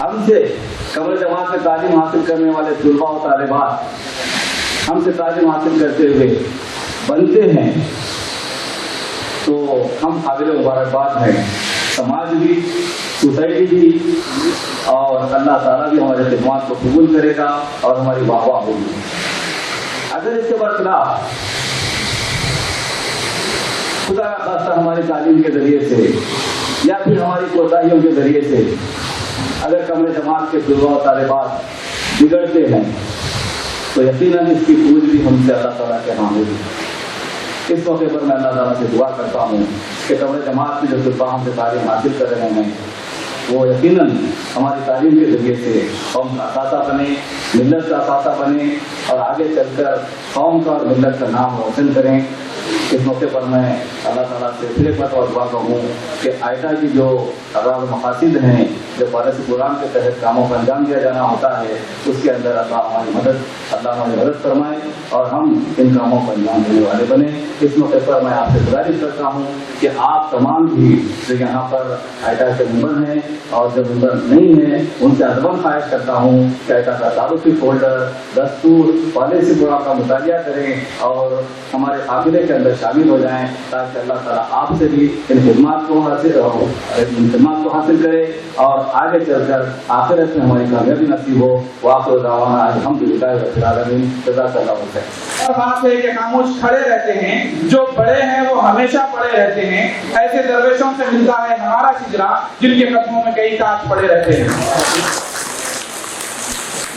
Speaker 7: ہم سے کمرے جماعت میں تعلیم حاصل کرنے والے طلباء و طالبات ہم سے تعلیم حاصل کرتے ہوئے بنتے ہیں تو ہم قابل مبارکباد ہیں، سماج بھی، سوسائٹی بھی، اور اللہ تعالیٰ بھی ہمارے خدمات کو قبول کرے گا اور ہماری واہ واہ ہوگی۔ اگر اس کے برخلاف خدا کا خاصہ ہماری تعلیم کے ذریعے سے یا پھر ہماری کوتاہیوں کے ذریعے سے اگر کمرے جماعت کے طلباء و طالبات بگڑتے ہیں تو یقیناً اس کی پوج بھی ہم سے اللہ تعالیٰ کے ہاں ہوگی۔ اس موقع پر میں اللہ تعالیٰ سے دعا کرتا ہوں کہ کمرے جماعت میں جو طلباء ہم سے تعلیم حاصل کر رہے ہیں وہ یقیناً ہماری تعلیم کے ذریعے سے قوم کا اثاثہ بنے، ملت کا اثاثہ بنے اور آگے چل کر قوم کا اور ملت کا نام روشن کریں۔ اس موقع پر میں اللہ تعالیٰ سے پھر ایک مرتبہ دعا کروں کہ آئٹا کی جو اغراض و مقاصد ہیں جو پالیسی پروگرام کے تحت کاموں کا انجام دیا جانا ہوتا ہے اس کے اندر اللہ ہماری مدد فرمائے اور ہم ان کاموں کو انجام دینے والے بنے۔ اس موقع پر میں آپ سے گزارش کرتا ہوں کہ آپ تمام بھی جو یہاں پر آئٹا کے ممبر ہیں اور جو ممبر نہیں ہیں ان سے ادباً خواہش کرتا ہوں کہ آئٹا کا تعارفی فولڈر، دستور، پالیسی پروگرام کا مطالعہ کریں اور ہمارے قافلے کے اندر شامل ہو جائیں تاکہ اللہ تعالیٰ آپ سے بھی ان خدمات کو حاصل کرے اور آگے چل کر آخرت میں ہماری کامیابی نصیب ہو۔ وآخر دعوانا الحمدللہ رب العالمین۔ جزاک اللہ خیر۔
Speaker 4: اور بات ہے کہ خاموش کھڑے رہتے ہیں، جو بڑے ہیں وہ ہمیشہ پڑے رہتے ہیں، ایسے درویشوں سے ملتا ہے ہمارا شجرا جن کے قدموں میں کئی تاج پڑے رہتے ہیں۔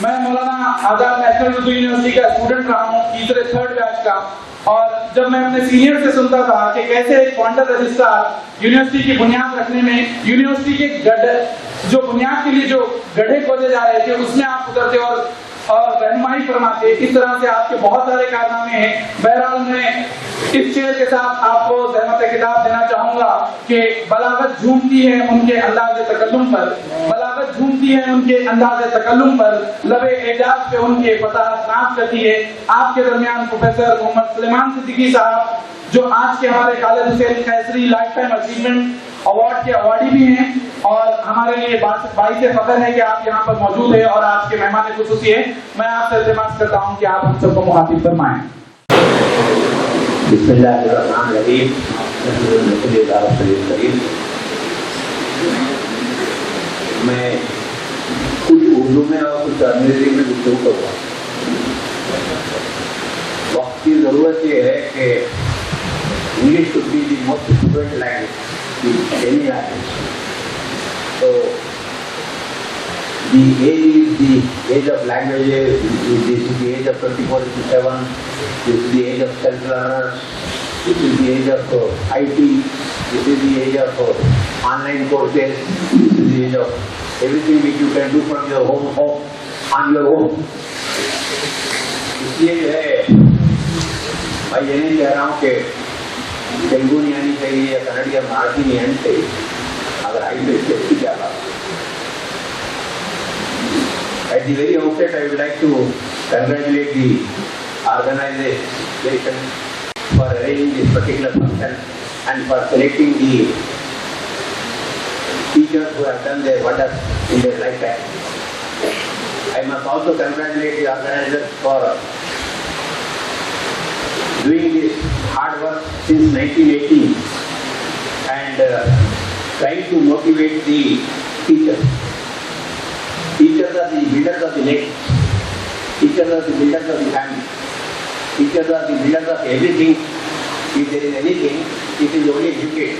Speaker 4: میں مولانا آزاد نیشنل اردو یونیورسٹی کا اسٹوڈنٹ رہا ہوں، تیسرے تھرڈ بیچ کا، اور جب میں اپنے سینئر سے سنتا تھا کہ کیسے ایک فاؤنڈر رجسٹرار یونیورسٹی کی بنیاد رکھنے میں یونیورسٹی کے جو بنیاد کے لیے جو گڑھے کھودے جا رہے تھے اس میں آپ اترتے اور رہنمائی فرماتے، اس طرح سے آپ کے بہت سارے کارنامے ہیں۔ بہرحال میں اس شعر کے ساتھ آپ کو زحمت کتاب دینا چاہوں گا کہ بلاغت جھومتی ہے ان کے انداز تکلم پر، بلاغت جھومتی ہے ان کے انداز تکلم پر، لب اعجاز پہ ان کے فصاحت ناز کرتی ہے۔ آپ کے درمیان پروفیسر محمد سلیمان صدیقی صاحب جو آج کے ہمارے Khalid Hussain قیصری life time achievement award کے ایوارڈی بھی ہیں، اور ہمارے لیے باعث فخر ہے کہ آپ یہاں پر موجود ہیں اور آج کے مہمان خصوصی ہیں۔ میں آپ سے التماس کرتا ہوں کہ آپ ہم سب کو مخاطب فرمائیں۔
Speaker 7: بسم اللہ الرحمن الرحیم۔ میں کچھ اردو میں اور کچھ انگریزی میں گفتگو کروں گا۔ وقت کی ضرورت یہ ہے کہ English should be the most fluent language in any language. So the age is the age of languages. This is the age of 24/7. This is the age of self-learners. This is the age of IT. This is the age of online courses. This is the age of everything which you can do from your home on your own. اس لیے جو ہے میں یہ نہیں کہہ رہا ہوں کہ تیلگو نہیں آنی چاہیے یا کنڑ یا مراٹھی نہیں آنی چاہیے، اگر آئی تو اس سے اچھی کیا بات۔ At the very outset, I would like to congratulate the organization for arranging this particular function and for selecting the teachers who have done their wonders in their lifetime. I must also congratulate the organizers for doing this hard work since 1980 and trying to motivate the teachers. Teachers are the builders of the next. Teachers are the builders of the family. teachers are the leaders of everything. If there is anything, it is only educated.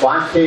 Speaker 7: 5-6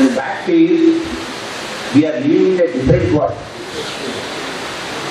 Speaker 7: The fact is we are living in a different world.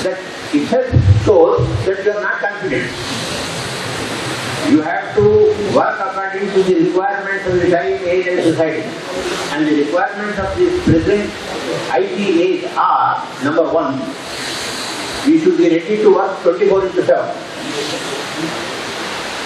Speaker 7: that it has shows that you are not confident. You have to work according to the requirements of the time, age and society. And the requirements of this present IT age are, number 1, we should be ready to work 24/7.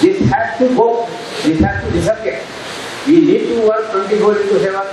Speaker 7: this has to go, this has to disappear. We need to work 24/7.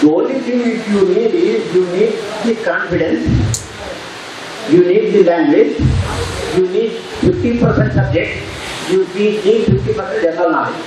Speaker 7: The only thing which you need is you need the confidence, you need the language, you need 50% subject, you need 50% general knowledge.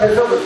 Speaker 8: 600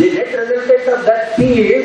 Speaker 8: The net resultant of that thing is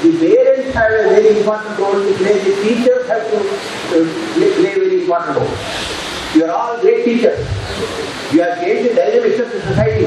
Speaker 8: The parents have a very important role to play. The teachers have to play a very important role. You are all great teachers. You have changed the dynamics of the society.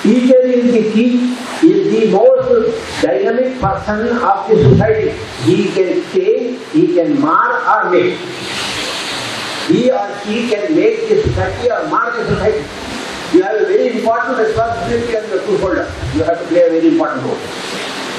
Speaker 8: Teacher is the key, is the most dynamic person of the society. He can change, he can mar or make. He or she can make the society or mar the society. You have a very important responsibility as a school holder. You have to play a very important role.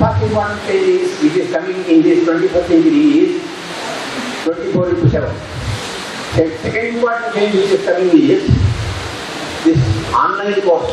Speaker 8: first important change is which is coming in this 21st century is 24/7. Second important change which is coming is this online course।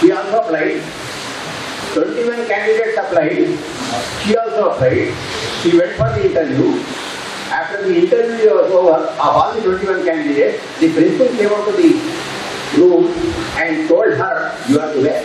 Speaker 8: She also applied. 21 candidates applied. She also applied. She went for the interview. After the interview was over, of all the 21 candidates, the principal came out to the room and told her, "You are the best."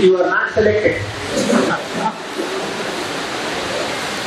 Speaker 8: "You are not selected."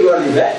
Speaker 8: "You are the best",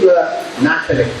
Speaker 8: "You are not selected."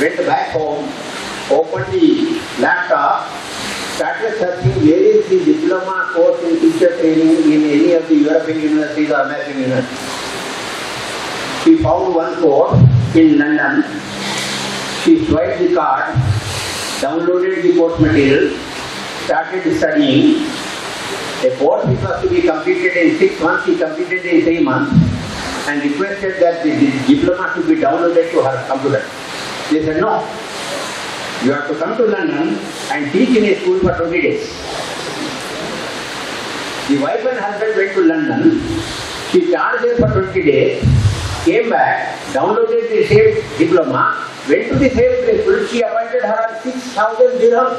Speaker 8: went back home, opened the laptop, started searching where is the diploma course in teacher training in any of the European universities or American universities. She found one course in London. She swiped the card downloaded the course material, started studying. A course which was to be completed in 6 months, he completed in 3 months and requested that the diploma should be downloaded to her computer. They said, no, you have to come to London and teach in a school for 20 days. The wife and husband went to London, she charged there for 20 days, came back, downloaded the same diploma, went to the same principal, she appointed her on 6,000 dirhams.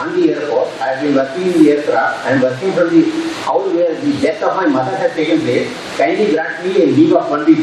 Speaker 8: on the airport, I have been working in the aircraft, I am working from the house where the death of my mother has taken place, kindly grant me a leave of 1 week.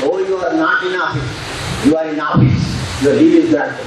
Speaker 8: though you are not in office, you are in office, your leave is granted.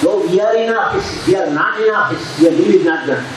Speaker 8: though we are in office, we are not in office, your leave is not granted.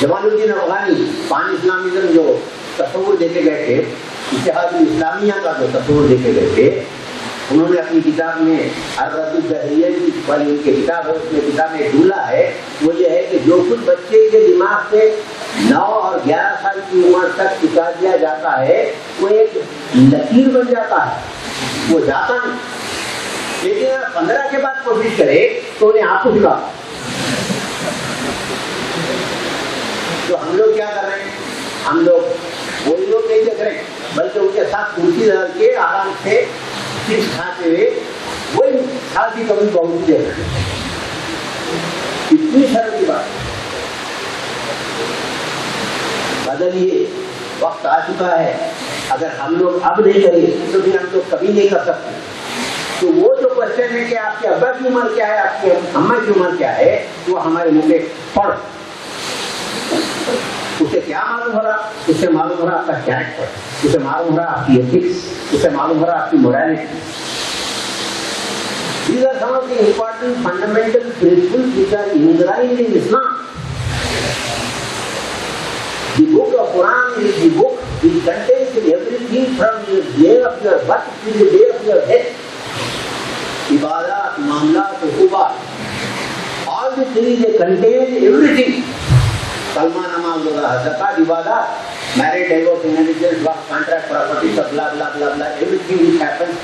Speaker 8: جمال الدین افغانی پان اسلامزم جو تصور دے کے گئے تھے، اتحاد الاسلامیہ کا جو تصور دے کے گئے تھے، انہوں نے اپنی کتاب میں الرد الدہریہ والی ان کی کتاب ہے، اس میں کتاب میں جملہ ہے، وہ یہ ہے کہ جو کچھ بچے کے دماغ سے 9 اور 11 سال کی عمر تک اتار دیا جاتا ہے وہ ایک لکیر بن جاتا ہے، وہ جاتا نہیں. لیکن اگر 15 کے بعد کوشش کرے تو انہیں آپ کو دکھا. تو ہم لوگ کیا کر رہے ہیں؟ ہم لوگ وہی لوگ نہیں دیکھ رہے بلکہ ان کے ساتھ کرسی ڈال کے آرام سے چپس کھاتے ہوئے وہی سال کی کبھی بہت دیکھ رہے ہیں. اتنی شرم کی بات. بدلیے، وقت آ چکا ہے. اگر ہم لوگ اب نہیں کریں تو پھر ہم تو کبھی نہیں کر سکتے. تو وہ جو کوشچن ہے کہ آپ کے ابا کی عمر کیا ہے، آپ کی اماں کی عمر کیا ہے، وہ ہمارے منہ پہ پڑ. اسے کیا معلوم ہو رہا؟ اسے معلوم ہو رہا آپ کا کیریکٹر، اسے معلوم ہو رہا آپ کی ایتھکس، اسے معلوم ہو رہا آپ کی morality. These are some of the important fundamental principles which are ingrained in Islam. The book of Quran is the book which contains everything from the day of your birth to the day of your death. Ibadat, Muamalat, Uqubat, all the three they contain everything. Kalma, namaz, roza, zakat, ibadat, marriage, divorce, inheritance, work, contract, property, blah blah blah blah, everything which happens.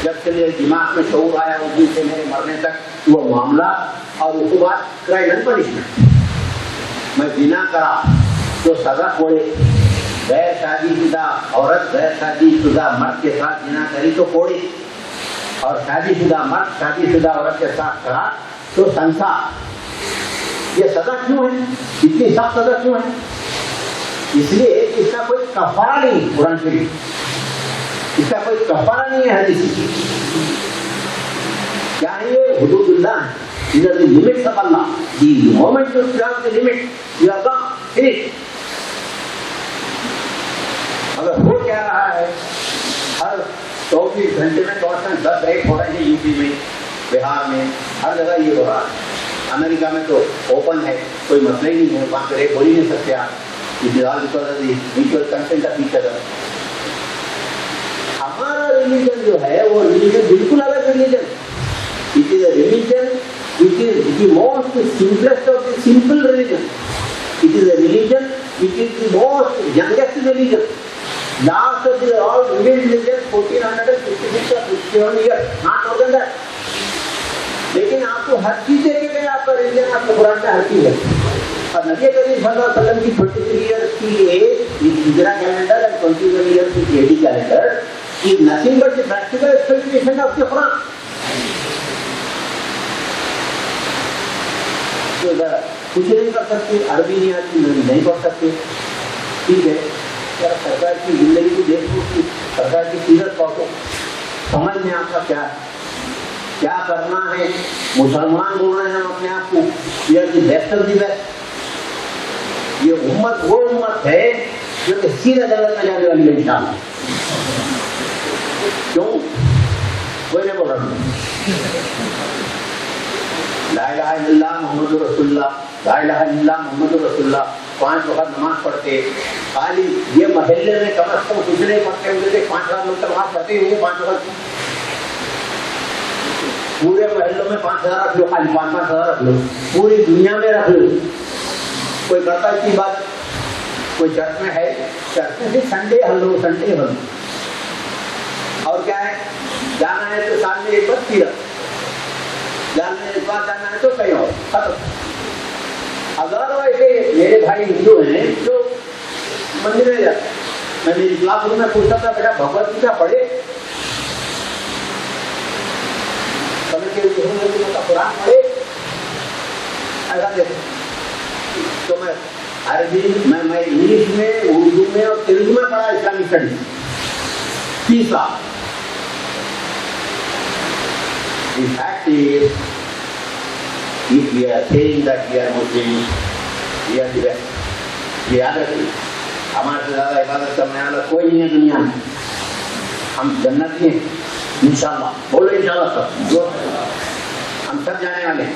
Speaker 8: جب سے میرے دماغ میں شعور آیا اس دن سے میرے مرنے تک وہ معاملہ اور عقوبات کرائم اینڈ پنشمنٹ. میں زنا کرا تو سزا کوڑے. غیر شادی شدہ عورت غیر شادی شدہ مرد کے ساتھ زنا کری تو کوڑے، اور شادی شدہ مرد شادی شدہ عورت کے ساتھ کرا تو سنسار. یہ سزا کیوں ہے؟ اتنی سخت سزا کیوں ہے؟ اس لیے اس کا کوئی کفارہ نہیں. قرآن شریف اس کا کوئی کفارہ نہیں ہے. حدیث کیا ہے؟ یہ حدود اللہ ہے. These are the limits of Allah. The moment you cross the limit, you are gone, finished. اگر ہو کیا رہا ہے، ہر 24 گھنٹے میں 10 ریپ ہو رہے ہیں یو پی میں، بہار میں، ہر جگہ یہ ہو رہا ہے. امریکہ میں تو اوپن ہے، کوئی مسئلہ ہی نہیں ہے، وہاں پہ ریپ ہو ہی نہیں سکتے آپ. Mutual consent of each other. ہمارا ریلیجن جو ہے وہ ریلیجن بالکل الگ religion. It is a religion which is the most simplest of the simple religion. It is a religion which is the most youngest religion. Last of the all religion 1456 or 57 years, not more than that. لیکن آپ کو ہر چیز دیکھے گئے آپ کا ریلیجن، آپ کا قرآن میں ہر چیز ہے. اور نبی کریم صلی اللہ علیہ وسلم کی 23 years کی ایج ہجرا کیلنڈر اور 21 years کی ایڈی calendar is nothing but the practical explication of the Quran. کچھ نہیں کر سکتے، عربی نہیں آتی، نہیں پڑھ سکتے، ٹھیک ہے. سرکار کی زندگی کو دیکھو، سرکار کی سیرت پڑھو، سمجھ میں آپ کا کیا کرنا ہے. مسلمان بول رہے ہیں ہم اپنے آپ کو، we are the best of the best. یہ امت وہ امت ہے جو کہ سیدھا جنت میں جانے والی ہے انشاءاللہ. کیوں؟ کوئی نہیں بول رہا. لا الہ الا اللہ محمد رسول اللہ، لا الہ الا اللہ محمد رسول اللہ. 5 وقت نماز پڑھتے، خالی یہ محلے میں کم از کم کچھ نہیں پڑھتے ہوئے تھے. 5,000 لوگ نماز پڑھتے ہوئے 5 وقت. پورے محلوں میں 5,000 رکھ لو، خالی 5,000 رکھ لو، پوری دنیا میں رکھ لو. کوئی کرتا ہے کی بات؟ کوئی چرچ میں ہے؟ چرچ میں سنڈے ہلو، سنڈے ہلو. اور کیا ہے؟ جانا ہے تو سال میں ایک بار سیرت، جانا ایک بار جانا ہے تو کہیں اور ختم. ہزاروں ایسے میرے بھائی ہندو ہیں جو مندر میں جاتے. میں میری کلاس روم میں پوچھتا تھا بیٹا بھگوت گیتا پڑھے، قرآن پڑھے، ایسا دیکھو. تو میں عربی میں انگلش میں، اردو میں اور تیلگو میں پڑھا اسلامک اسٹڈیز 30 سال. The fact is, if we are saying that we are Muslims, we are the best. یہ یاد رکھیے، ہمارے سے زیادہ عبادت کرنے والا کوئی نہیں ہے دنیا میں. ہم جنتی ہیں انشاءاللہ. بولو انشاءاللہ. سب ہم سب جانے والے ہیں.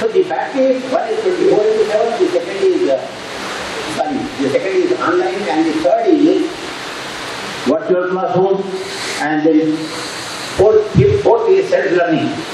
Speaker 8: So the fact is, one is 24 into 7, the second is the second is online, and the third is virtual classroom, and then fourth is self-learning.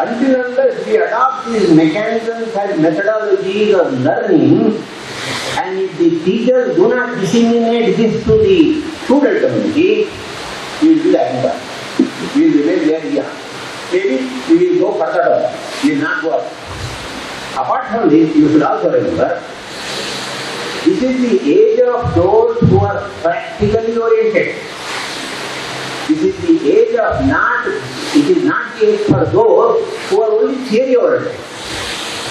Speaker 8: until unless we adopt these mechanisms and methodologies of learning, and if the teachers do not disseminate this to the student community, we will be lagging back. We will remain where we are. Maybe we will go further down. We will not go up. Apart from this, you should also remember, this is the age of those who are practically oriented. This is the age of it is not the age for those who are only theory oriented.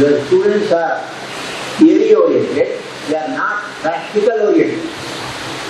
Speaker 8: your students are theory oriented, they are not practical oriented।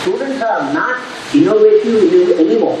Speaker 8: students are not innovative anymore।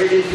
Speaker 8: PhD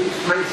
Speaker 8: 6 months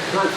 Speaker 8: 6 months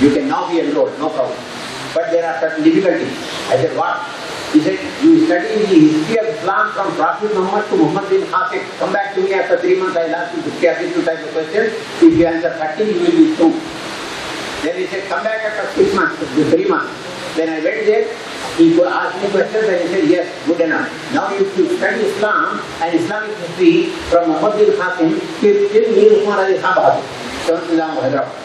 Speaker 8: you can now be enrolled, no problem, but there are certain difficulties। I said what? He said you study the history of Islam from Prophet Muhammad to Muhammad bin Qasim, come back to me after 3 months, I'll ask you 50 or 52 types of questions, if you answer 30 you will be through। Then he said come back after 6 months, 3 months, then I went there, he asked me questions and he said yes, good enough, now if you study Islam and Islamic history from Muhammad bin Qasim till Mir Usman Ali Khan Bahadur, 7th Nizam of Hyderabad।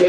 Speaker 8: 6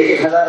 Speaker 8: 1000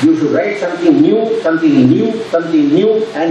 Speaker 8: You should write something new, something new, something new, and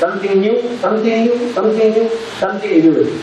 Speaker 8: something new, something new, something new, something innovative।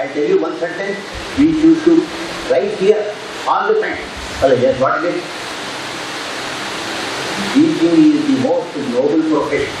Speaker 8: I tell you one sentence, which you should write here all the time. Well, yes, what is it? Teaching is the most noble profession.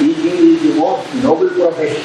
Speaker 8: Teaching is the most noble profession.